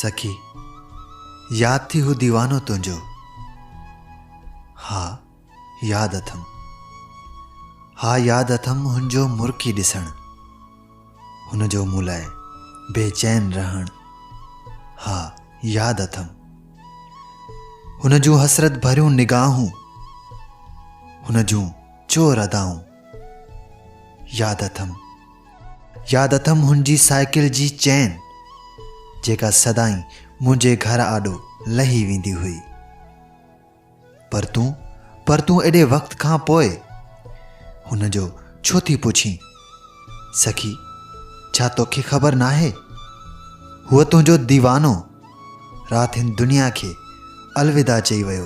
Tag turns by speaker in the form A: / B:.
A: सखी याद थी हू दीवानो तुंहिंजो। हा याद अथम, हा याद अथम हुनजो मुर्की ॾिसण, हुनजो मूं लाइ बेचैन रहण। हा याद अथम हुन जूं हसरत भरियूं निगाहूं, हुन जूं चोर अदाऊं। याद अथम हुनजी साइकिल जी चैन, जेका सदाई मुंहिंजे घर आॾो लही वेंदी हुई। पर तूं एॾे वक़्त खां पोइ हुनजो छो थी पुछीं? सखी छा तोखे ख़बर नाहे, हूअ तुंहिंजो दीवानो राति हिन दुनिया खे अलविदा चई वियो।